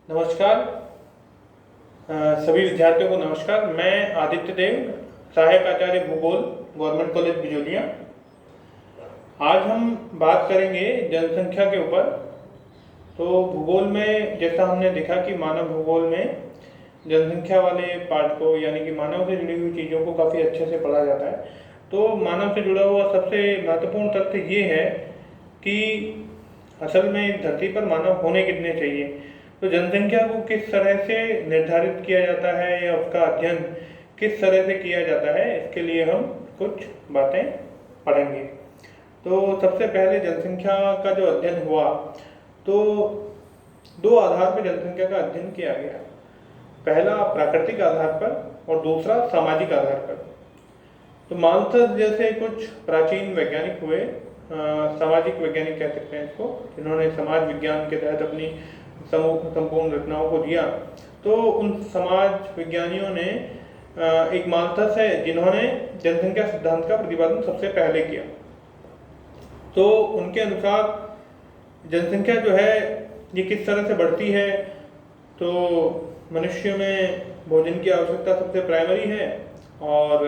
नमस्कार। सभी विद्यार्थियों को नमस्कार। मैं आदित्य देव, सहायक आचार्य भूगोल, गवर्नमेंट कॉलेज बिजोलिया। आज हम बात करेंगे जनसंख्या के ऊपर। तो भूगोल में जैसा हमने देखा कि मानव भूगोल में जनसंख्या वाले पार्ट को यानी कि मानव से जुड़ी हुई चीज़ों को काफ़ी अच्छे से पढ़ा जाता है। तो मानव से जुड़ा हुआ सबसे महत्वपूर्ण तथ्य ये है कि असल में धरती पर मानव होने कितने चाहिए। तो जनसंख्या को किस तरह से निर्धारित किया जाता है या उसका अध्ययन किस तरह से किया जाता है, इसके लिए हम कुछ बातें पढ़ेंगे। तो सबसे पहले जनसंख्या का जो अध्ययन हुआ, तो दो आधार पर जनसंख्या का अध्ययन किया गया। पहला प्राकृतिक आधार पर और दूसरा सामाजिक आधार पर। तो मालथस जैसे कुछ प्राचीन वैज्ञानिक हुए, सामाजिक वैज्ञानिक कह सकते हैं इसको, जिन्होंने समाज विज्ञान के तहत अपनी संपूर्ण रचनाओं को दिया। तो उन समाज विज्ञानियों ने एक मालथस है जिन्होंने जनसंख्या सिद्धांत का प्रतिपादन सबसे पहले किया। तो उनके अनुसार जनसंख्या जो है ये किस तरह से बढ़ती है। तो मनुष्य में भोजन की आवश्यकता सबसे प्राइमरी है, और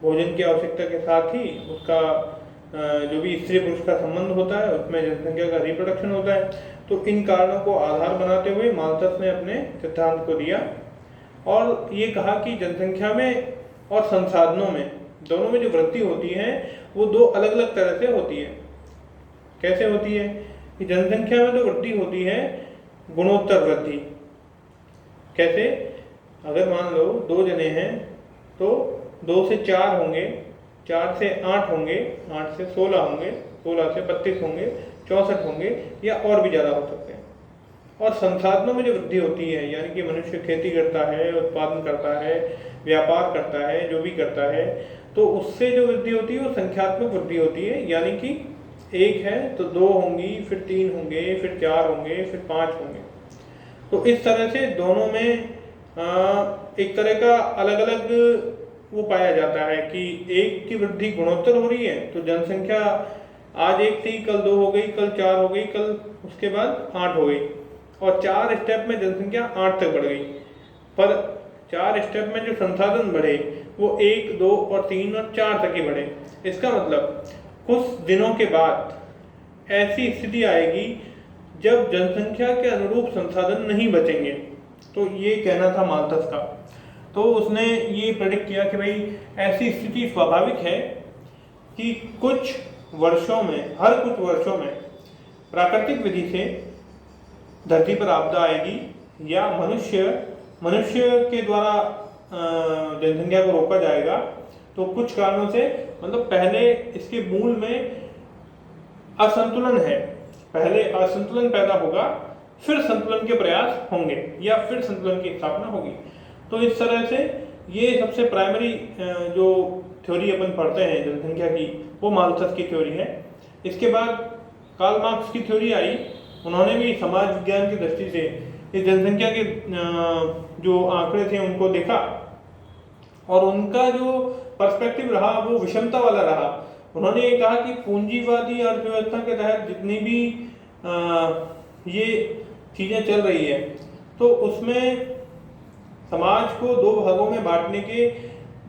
भोजन की आवश्यकता के साथ ही उसका जो भी स्त्री पुरुष का संबंध होता है उसमें जनसंख्या का रिप्रोडक्शन होता है। तो इन कारणों को आधार बनाते हुए मालथस ने अपने सिद्धांत को दिया और ये कहा कि जनसंख्या में और संसाधनों में, दोनों में जो वृद्धि होती है वो दो अलग अलग तरह से होती है। कैसे होती है कि जनसंख्या में जो वृद्धि होती है गुणोत्तर वृद्धि। कैसे? अगर मान लो 2 जने हैं तो 2 से 4 होंगे, 4 से 8 होंगे, 8 से 16 होंगे, 16 से 32 होंगे, 64 होंगे या और भी ज़्यादा हो सकते हैं। और संसाधनों में जो वृद्धि होती है यानी कि मनुष्य खेती करता है, उत्पादन करता है, व्यापार करता है, जो भी करता है, तो उससे जो वृद्धि होती है वो संख्यात्मक वृद्धि होती है। यानी कि 1 है तो 2 होंगी, फिर 3 होंगे, फिर 4 होंगे, फिर 5 होंगे। तो इस तरह से दोनों में एक तरह का अलग अलग वो पाया जाता है कि एक की वृद्धि गुणोत्तर हो रही है, तो जनसंख्या आज 1 थी, कल 2 हो गई, कल 4 हो गई, कल उसके बाद 8 हो गई, और 4 स्टेप में जनसंख्या 8 तक बढ़ गई। पर 4 स्टेप में जो संसाधन बढ़े वो 1, 2 और 3 और 4 तक ही बढ़े। इसका मतलब कुछ दिनों के बाद ऐसी स्थिति आएगी जब जनसंख्या के अनुरूप संसाधन नहीं बचेंगे। तो ये कहना था मालथस का। तो उसने ये प्रेडिक्ट किया कि भाई ऐसी स्थिति स्वाभाविक है कि कुछ वर्षों में, हर कुछ वर्षों में प्राकृतिक विधि से धरती पर आपदा आएगी या मनुष्य के द्वारा जनसंख्या को रोका जाएगा। तो कुछ कारणों से, मतलब पहले इसके मूल में असंतुलन है, पहले असंतुलन पैदा होगा, फिर संतुलन के प्रयास होंगे या फिर संतुलन की स्थापना होगी। तो इस तरह से ये सबसे प्राइमरी जो थ्योरी अपन पढ़ते हैं जनसंख्या की, वो मालथस की थ्योरी है। इसके बाद कार्ल मार्क्स की थ्योरी आई। उन्होंने भी समाज विज्ञान की दृष्टि से इस जनसंख्या के जो आंकड़े थे उनको देखा, और उनका जो पर्सपेक्टिव रहा वो विषमता वाला रहा। उन्होंने ये कहा कि पूंजीवादी अर्थव्यवस्था के तहत जितनी भी ये चीज़ें चल रही है, तो उसमें समाज को 2 भागों में बांटने के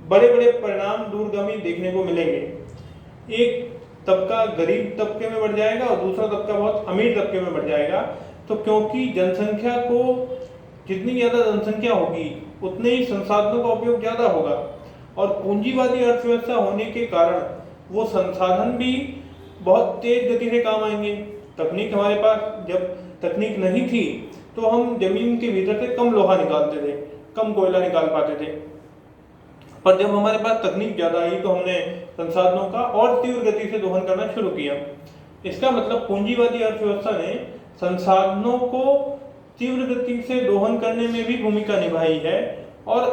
बड़े बड़े परिणाम दूरगामी देखने को मिलेंगे। एक तबका गरीब तबके में बढ़ जाएगा और दूसरा तबका बहुत अमीर तबके में बढ़ जाएगा। तो क्योंकि जनसंख्या को, जितनी ज़्यादा जनसंख्या होगी उतने ही संसाधनों का उपयोग ज़्यादा होगा, और पूंजीवादी अर्थव्यवस्था होने के कारण वो संसाधन भी बहुत तेज गति से काम आएंगे। तकनीक हमारे पास, जब तकनीक नहीं थी तो हम जमीन के भीतर से कम लोहा निकालते थे, कम कोयला निकाल पाते थे। पर जब हमारे पास तकनीक ज़्यादा आई तो हमने संसाधनों का और तीव्र गति से दोहन करना शुरू किया। इसका मतलब पूंजीवादी अर्थव्यवस्था ने संसाधनों को तीव्र गति से दोहन करने में भी भूमिका निभाई है। और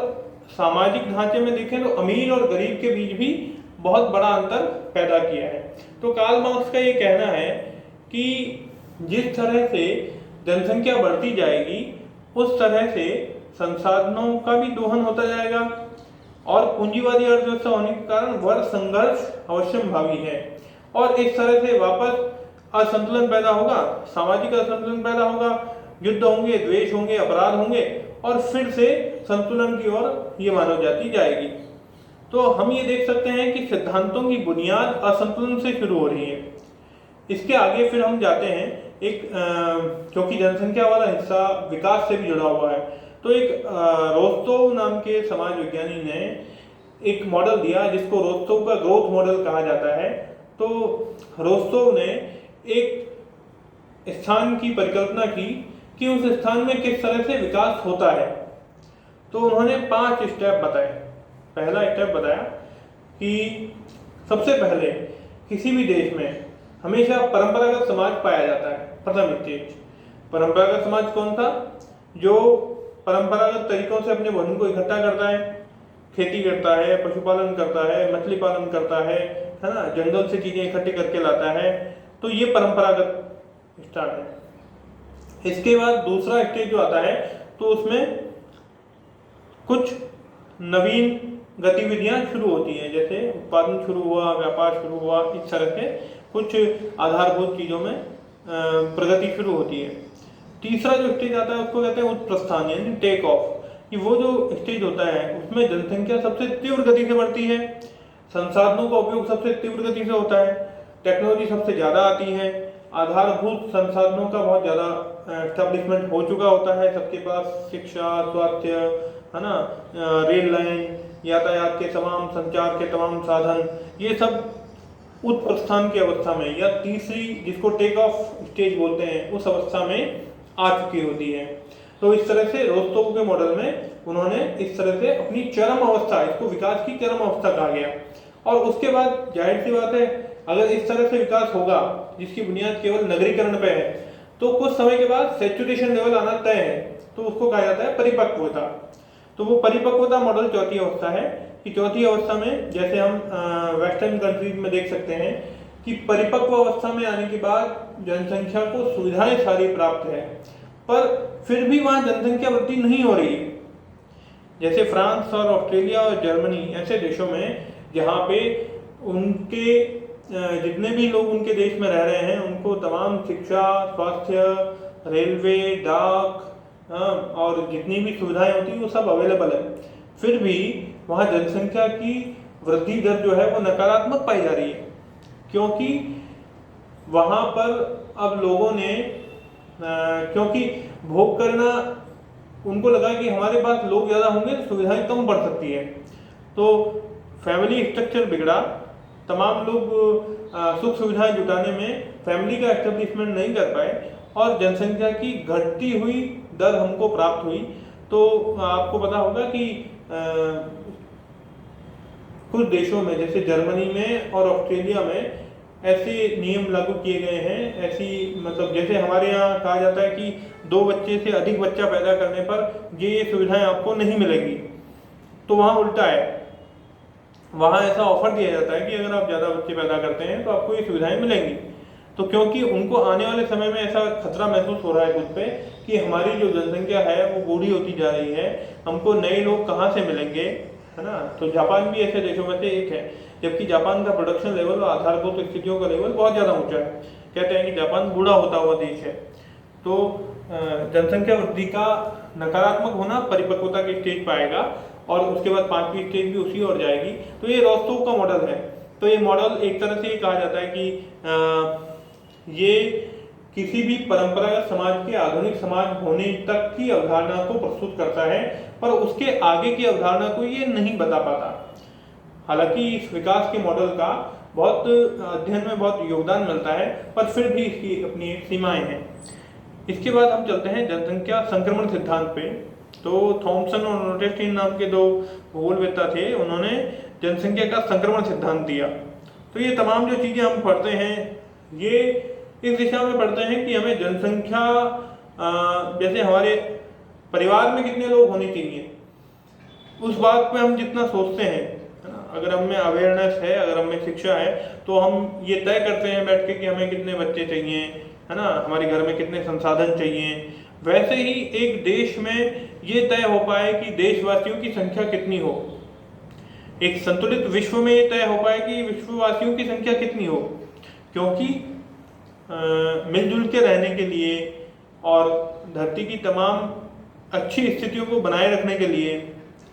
सामाजिक ढांचे में देखें तो अमीर और गरीब के बीच भी बहुत बड़ा अंतर पैदा किया है। तो कार्ल मार्क्स का ये कहना है कि जिस तरह से जनसंख्या बढ़ती जाएगी उस तरह से संसाधनों का भी दोहन होता जाएगा, और पूंजीवादी अर्थव्यवस्था होने के कारण वर्ग संघर्ष अवश्यंभावी है, और इस तरह से वापस असंतुलन पैदा होगा, सामाजिक असंतुलन पैदा होगा, युद्ध होंगे, द्वेष होंगे, अपराध होंगे और फिर से संतुलन की ओर ये मानव जाति जाएगी। तो हम ये देख सकते हैं कि सिद्धांतों की बुनियाद असंतुलन से शुरू हो रही है। इसके आगे फिर हम जाते हैं एक क्योंकि जनसंख्या वाला हिस्सा विकास से भी जुड़ा हुआ है, तो एक रोस्तोव नाम के समाज विज्ञानी ने एक मॉडल दिया जिसको रोस्तोव का ग्रोथ मॉडल कहा जाता है। तो रोस्तोव ने एक स्थान की परिकल्पना की कि उस स्थान में किस तरह से विकास होता है। तो उन्होंने 5 स्टेप बताए। पहला स्टेप बताया कि सबसे पहले किसी भी देश में हमेशा परंपरागत समाज पाया जाता है। प्रथम स्टेज परंपरागत समाज कौन था? जो परंपरागत तरीकों से अपने भोजन को इकट्ठा करता है, खेती करता है, पशुपालन करता है, मछली पालन करता है ना, जंगल से चीजें इकट्ठी करके लाता है। तो ये परंपरागत स्टार्ट है। इसके बाद दूसरा स्टेज जो आता है तो उसमें कुछ नवीन गतिविधियां शुरू होती हैं, जैसे उत्पादन शुरू हुआ, व्यापार शुरू हुआ, इस तरह से कुछ आधारभूत चीजों में प्रगति शुरू होती है। तीसरा जो स्टेज आता है उसको कहते हैं उत्प्रस्थान यानी टेक ऑफ, कि वो जो स्टेज होता है उसमें जनसंख्या सबसे तीव्र गति से बढ़ती है, संसाधनों का उपयोग सबसे तीव्र गति से होता है, टेक्नोलॉजी सबसे ज़्यादा आती है, आधारभूत संसाधनों का बहुत ज़्यादा एस्टेब्लिशमेंट हो चुका होता है, सबके पास शिक्षा, स्वास्थ्य, है ना, रेल लाइन, यातायात के तमाम, संचार के तमाम साधन, ये सब उत्प्रस्थान की अवस्था में या तीसरी जिसको टेक ऑफ स्टेज बोलते हैं उस अवस्था में आ चुकी होती है। तो इस तरह से रोस्तोव के मॉडल में उन्होंने इस तरह से अपनी चरम अवस्था, इसको विकास की चरम अवस्था कहा गया। और उसके बाद जाहिर सी बात है, अगर इस तरह से विकास होगा जिसकी बुनियाद केवल नगरीकरण पे है, तो कुछ समय के बाद सैचुरेशन लेवल आना तय है, तो उसको कहा जाता है परिपक्वता। तो वो परिपक्वता मॉडल चौथी अवस्था है कि चौथी अवस्था में जैसे हम वेस्टर्न कंट्रीज में देख सकते हैं कि परिपक्व अवस्था में आने के बाद जनसंख्या को सुविधाएं सारी प्राप्त है, पर फिर भी वहाँ जनसंख्या वृद्धि नहीं हो रही है। जैसे फ्रांस और ऑस्ट्रेलिया और जर्मनी ऐसे देशों में जहाँ पे उनके जितने भी लोग उनके देश में रह रहे हैं उनको तमाम शिक्षा, स्वास्थ्य, रेलवे, डाक और जितनी भी सुविधाएं होती हैं वो सब अवेलेबल है, फिर भी वहाँ जनसंख्या की वृद्धि दर जो है वो नकारात्मक पाई जा रही है, क्योंकि वहाँ पर अब लोगों ने क्योंकि भोग करना उनको लगा कि हमारे पास लोग ज़्यादा होंगे तो सुविधाएं कम बढ़ सकती है, तो फैमिली स्ट्रक्चर बिगड़ा, तमाम लोग सुख सुविधाएं जुटाने में फैमिली का एस्टेब्लिशमेंट नहीं कर पाए और जनसंख्या की घटती हुई दर हमको प्राप्त हुई। तो आपको पता होगा कि कुछ देशों में जैसे जर्मनी में और ऑस्ट्रेलिया में ऐसे नियम लागू किए गए हैं, ऐसी मतलब जैसे हमारे यहाँ कहा जाता है कि 2 बच्चे से अधिक बच्चा पैदा करने पर ये सुविधाएं आपको नहीं मिलेंगी, तो वहाँ उल्टा है, वहाँ ऐसा ऑफर दिया जाता है कि अगर आप ज़्यादा बच्चे पैदा करते हैं तो आपको ये सुविधाएं मिलेंगी। तो क्योंकि उनको आने वाले समय में ऐसा खतरा महसूस हो रहा है खुद पे कि हमारी जो जनसंख्या है वो बूढ़ी होती जा रही है, हमको नए लोग कहाँ से मिलेंगे, है ना। तो जापान भी ऐसे देशों में से एक है, जबकि जापान का प्रोडक्शन लेवल और आधारभूत स्थितियों का लेवल बहुत ज़्यादा ऊंचा है। कहते हैं कि जापान बूढ़ा होता हुआ देश है। तो जनसंख्या वृद्धि का नकारात्मक होना परिपक्वता के स्टेज पर आएगा और उसके बाद 5वीं स्टेज भी उसी ओर जाएगी। तो ये रोस्तोव का मॉडल है। तो ये मॉडल एक तरह से ये कहा जाता है कि ये किसी भी परंपरागत समाज के आधुनिक समाज होने तक की अवधारणा को प्रस्तुत करता है, पर उसके आगे की अवधारणा को ये नहीं बता पाता। हालांकि इस विकास के मॉडल का बहुत अध्ययन में बहुत योगदान मिलता है, पर फिर भी इसकी अपनी सीमाएं हैं। इसके बाद हम चलते हैं जनसंख्या संक्रमण सिद्धांत पे। तो थॉमसन और नोटेस्टीन नाम के 2 भूगोलवेत्ता थे, उन्होंने जनसंख्या का संक्रमण सिद्धांत दिया। तो ये तमाम जो चीज़ें हम पढ़ते हैं ये इस दिशा में पढ़ते हैं कि हमें जनसंख्या जैसे हमारे परिवार में कितने लोग होने चाहिए उस बात पे हम जितना सोचते हैं, है ना, अगर हम में अवेयरनेस है, अगर हम में शिक्षा है, तो हम ये तय करते हैं बैठ के कि हमें कितने बच्चे चाहिए, है ना, हमारे घर में कितने संसाधन चाहिए। वैसे ही एक देश में ये तय हो पाए कि देशवासियों की संख्या कितनी हो, एक संतुलित विश्व में ये तय हो पाए कि विश्ववासियों की संख्या कितनी हो, क्योंकि मिलजुल के रहने के लिए और धरती की तमाम अच्छी स्थितियों को बनाए रखने के लिए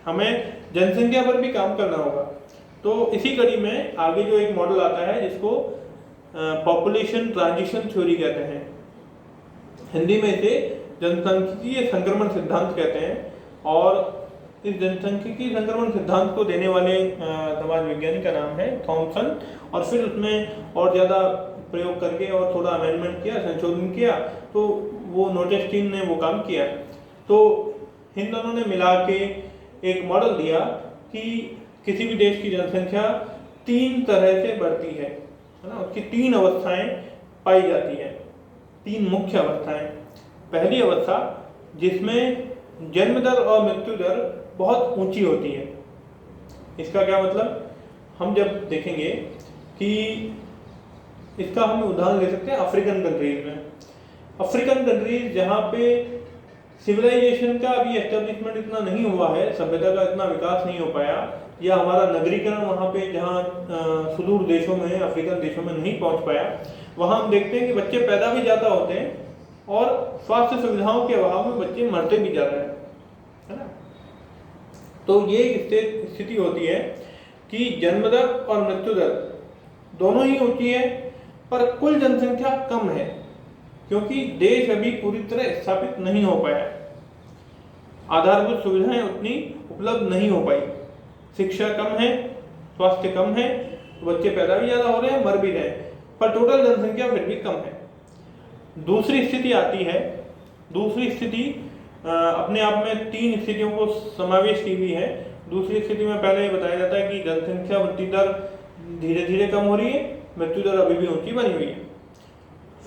हमें जनसंख्या पर भी काम करना होगा। तो इसी कड़ी में आगे जो एक मॉडल आता है जिसको पॉपुलेशन ट्रांजिशन थ्योरी कहते हैं, हिंदी में इसे जनसांख्यिकीय संक्रमण सिद्धांत कहते हैं। और इस जनसांख्यिकीय संक्रमण सिद्धांत को देने वाले समाज विज्ञानी का नाम है थॉमसन। और फिर उसमें और ज़्यादा प्रयोग करके और थोड़ा अमेंडमेंट किया, संशोधन किया, तो वो नोटेस्टीन ने वो काम किया। तो इन दोनों ने मिला के एक मॉडल दिया कि किसी भी देश की जनसंख्या 3 तरह से बढ़ती है ना, उसकी 3 अवस्थाएं पाई जाती हैं, 3 मुख्य अवस्थाएं। पहली अवस्था जिसमें जन्म दर और मृत्यु दर बहुत ऊंची होती है। इसका क्या मतलब, हम जब देखेंगे कि इसका हम उदाहरण ले सकते हैं अफ्रीकन कंट्रीज में। अफ्रीकन कंट्रीज जहाँ पे सिविलाइजेशन का अभी एस्टेब्लिशमेंट इतना नहीं हुआ है, सभ्यता का इतना विकास नहीं हो पाया, या हमारा नगरीकरण वहाँ पे जहाँ सुदूर देशों में, अफ्रीकन देशों में नहीं पहुँच पाया, वहाँ हम देखते हैं कि बच्चे पैदा भी ज़्यादा होते हैं और स्वास्थ्य सुविधाओं के अभाव में बच्चे मरते भी ज़्यादा है ना। तो ये एक स्थिति होती है कि जन्म दर और मृत्यु दर दोनों ही ऊंची है, पर कुल जनसंख्या कम है, क्योंकि देश अभी पूरी तरह स्थापित नहीं हो पाया, आधारभूत सुविधाएं उतनी उपलब्ध नहीं हो पाई, शिक्षा कम है, स्वास्थ्य कम है, बच्चे पैदा भी ज़्यादा हो रहे हैं, मर भी रहे हैं, पर टोटल जनसंख्या फिर भी कम है। दूसरी स्थिति आती है, दूसरी स्थिति अपने आप में 3 स्थितियों को समावेश की हुई है। दूसरी स्थिति में पहले ये बताया जाता है कि जनसंख्या वृद्धि दर धीरे धीरे कम हो रही है, मृत्यु दर अभी भी ऊंची बनी हुई है।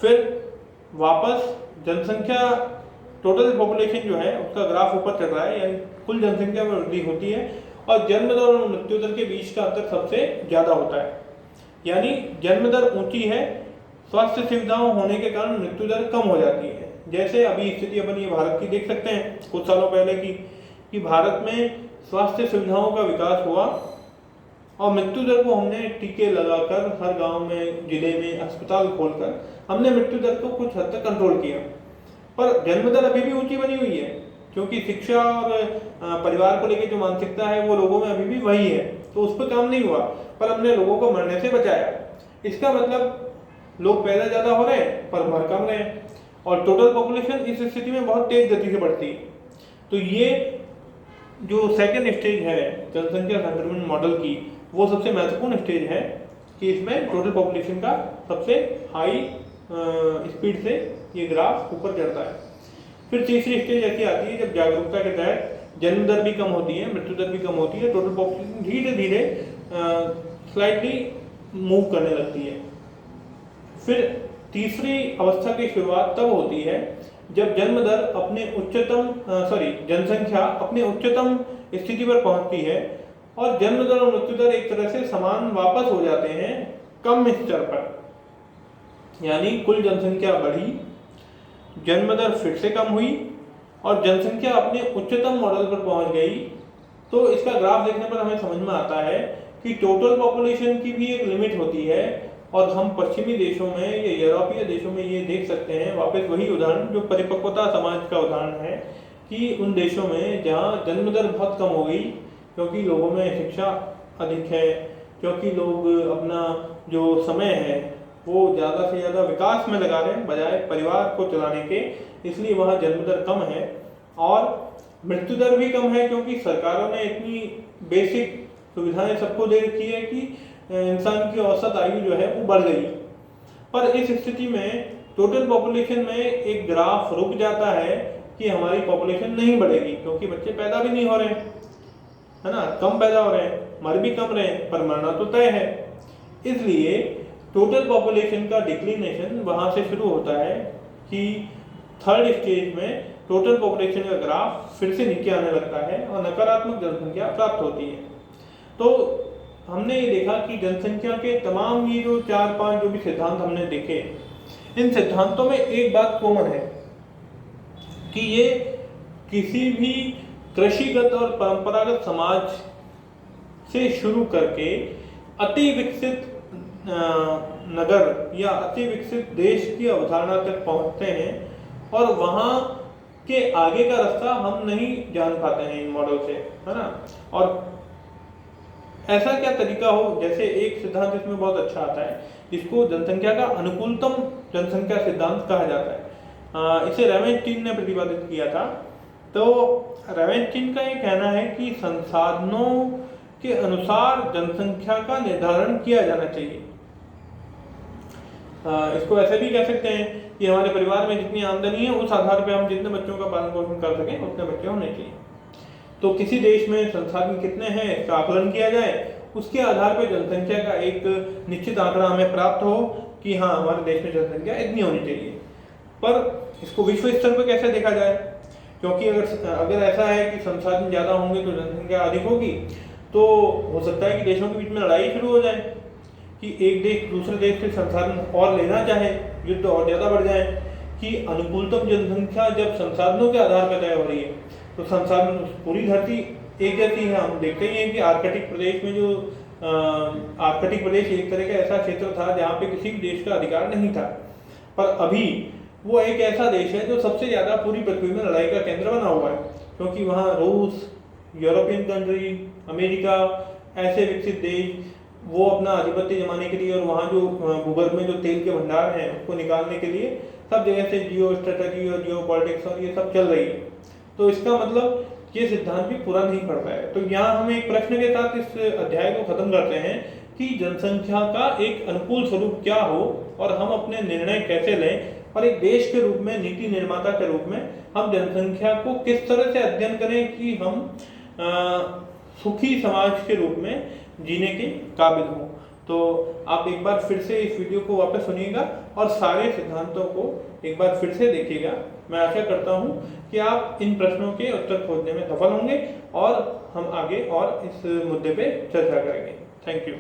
फिर वापस जनसंख्या, टोटल पॉपुलेशन जो है उसका ग्राफ ऊपर चल रहा है, यानी कुल जनसंख्या में वृद्धि होती है, और जन्म दर और मृत्यु दर के बीच का अंतर सबसे ज़्यादा होता है। यानी जन्म दर ऊंची है, स्वास्थ्य सुविधाओं होने के कारण मृत्यु दर कम हो जाती है। जैसे अभी स्थिति अपन ये भारत की देख सकते हैं कुछ सालों पहले की, कि भारत में स्वास्थ्य सुविधाओं का विकास हुआ और मृत्यु दर को हमने टीके लगाकर हर गांव में, जिले में अस्पताल खोलकर हमने मृत्यु दर को कुछ हद तक कंट्रोल किया, पर जन्म दर अभी भी ऊंची बनी हुई है, क्योंकि शिक्षा और परिवार को लेकर जो मानसिकता है वो लोगों में अभी भी वही है, तो उस पर काम नहीं हुआ, पर हमने लोगों को मरने से बचाया। इसका मतलब लोग पैदा ज़्यादा हो रहे हैं पर मर कम रहे हैं, और टोटल पॉपुलेशन इस स्थिति में बहुत तेज गति से बढ़ती है। तो ये जो सेकंड स्टेज है जनसंख्या संक्रमण मॉडल की, वो सबसे महत्वपूर्ण स्टेज है कि इसमें टोटल पॉपुलेशन का सबसे हाई स्पीड से ये ग्राफ ऊपर चढ़ता है। फिर तीसरी स्टेज ऐसी आती है जब जागरूकता के तहत जन्म दर भी कम होती है, मृत्यु दर भी कम होती है, टोटल पॉपुलेशन धीरे धीरे स्लाइटली मूव करने लगती है। फिर तीसरी अवस्था की शुरुआत तब होती है जब जन्म दर अपने जनसंख्या अपने उच्चतम स्थिति पर पहुंचती है और जन्म दर और मृत्यु दर एक तरह से समान वापस हो जाते हैं कम स्तर पर। यानी कुल जनसंख्या बढ़ी, जन्म दर फिर से कम हुई और जनसंख्या अपने उच्चतम मॉडल पर पहुंच गई। तो इसका ग्राफ देखने पर हमें समझ में आता है कि टोटल पॉपुलेशन की भी एक लिमिट होती है, और हम पश्चिमी देशों में या यूरोपीय देशों में ये देख सकते हैं, वापस वही उदाहरण जो परिपक्वता समाज का उदाहरण है, कि उन देशों में जहाँ जन्म दर बहुत कम हो गई क्योंकि लोगों में शिक्षा अधिक है, क्योंकि लोग अपना जो समय है वो ज़्यादा से ज़्यादा विकास में लगा रहे हैं बजाय परिवार को चलाने के, इसलिए वहाँ जन्म दर कम है। और मृत्यु दर भी कम है क्योंकि सरकारों ने इतनी बेसिक सुविधाएं सबको दे रखी है कि इंसान की औसत आयु जो है वो बढ़ गई। पर इस स्थिति में टोटल पॉपुलेशन में एक ग्राफ रुक जाता है कि हमारी पॉपुलेशन नहीं बढ़ेगी, क्योंकि बच्चे पैदा भी नहीं हो रहे हैं, है ना, कम पैदा हो रहे हैं, मर भी कम रहे हैं, पर मरना तो तय है। इसलिए टोटल पॉपुलेशन का डिक्लिनेशन वहाँ से शुरू होता है कि थर्ड स्टेज में टोटल पॉपुलेशन का ग्राफ फिर से नीचे आने लगता है और नकारात्मक जनसंख्या प्राप्त होती है। तो हमने ये देखा कि जनसंख्या के तमाम ये जो 4-5 जो भी सिद्धांत हमने देखे, इन सिद्धांतों में एक बात कॉमन है कि ये किसी भी कृषिगत और परंपरागत समाज से शुरू करके अति विकसित नगर या अति विकसित देश की अवधारणा तक पहुंचते हैं, और वहाँ कि आगे का रास्ता हम नहीं जान पाते हैं इन मॉडल से, है ना। और ऐसा क्या तरीका हो, जैसे एक सिद्धांत इसमें बहुत अच्छा आता है जिसको जनसंख्या का अनुकूलतम जनसंख्या सिद्धांत कहा जाता है। इसे रेवेंस्टीन ने प्रतिपादित किया था। तो रेवेंस्टीन का ये कहना है कि संसाधनों के अनुसार जनसंख्या का निर्धारण किया जाना चाहिए। इसको ऐसे भी कह सकते हैं कि हमारे परिवार में जितनी आमदनी है उस आधार पर हम जितने बच्चों का पालन पोषण कर सकें उतने बच्चे होने चाहिए। तो किसी देश में संसाधन कितने हैं इसका आकलन किया जाए, उसके आधार पर जनसंख्या का एक निश्चित आंकड़ा हमें प्राप्त हो कि हाँ हमारे देश में जनसंख्या इतनी होनी चाहिए। पर इसको विश्व स्तर पर कैसे देखा जाए, क्योंकि अगर ऐसा है कि संसाधन ज़्यादा होंगे तो जनसंख्या अधिक होगी, तो हो सकता है कि देशों के बीच में लड़ाई शुरू हो जाए कि एक देश दूसरे देश से संसाधन और लेना चाहे, युद्ध और ज़्यादा बढ़ जाए। कि अनुकूलतम जनसंख्या जब संसाधनों के आधार पर तय हो रही है तो संसाधन पूरी धरती एक जैसी है। हम देखते ही हैं कि आर्कटिक प्रदेश में जो आर्कटिक प्रदेश एक तरह का ऐसा क्षेत्र था जहाँ पे किसी भी देश का अधिकार नहीं था, पर अभी वो एक ऐसा देश है जो सबसे ज़्यादा पूरी पृथ्वी में लड़ाई का केंद्र बना हुआ है, क्योंकि वहाँ रूस, यूरोपियन कंट्री, अमेरिका, ऐसे विकसित देश वो अपना आधिपत्य जमाने के लिए और वहाँ जो भूगर्भ में जो तेल के भंडार हैं उसको निकालने के लिए सब जगह से जियो स्ट्रेटजी और जियो पॉलिटिक्स और ये सब चल रही है। तो इसका मतलब ये सिद्धांत भी पूरा नहीं पड़ पाया। तो यहाँ हम एक प्रश्न के साथ इस अध्याय को खत्म करते हैं कि जनसंख्या का एक अनुकूल स्वरूप क्या हो और हम अपने निर्णय कैसे लें, और एक देश के रूप में, नीति निर्माता के रूप में हम जनसंख्या को किस तरह से अध्ययन करें कि हम सुखी समाज के रूप में जीने के काबिल हों। तो आप एक बार फिर से इस वीडियो को वापस सुनिएगा और सारे सिद्धांतों को एक बार फिर से देखिएगा। मैं आशा करता हूं कि आप इन प्रश्नों के उत्तर खोजने में सफल होंगे और हम आगे और इस मुद्दे पे चर्चा करेंगे। Thank you.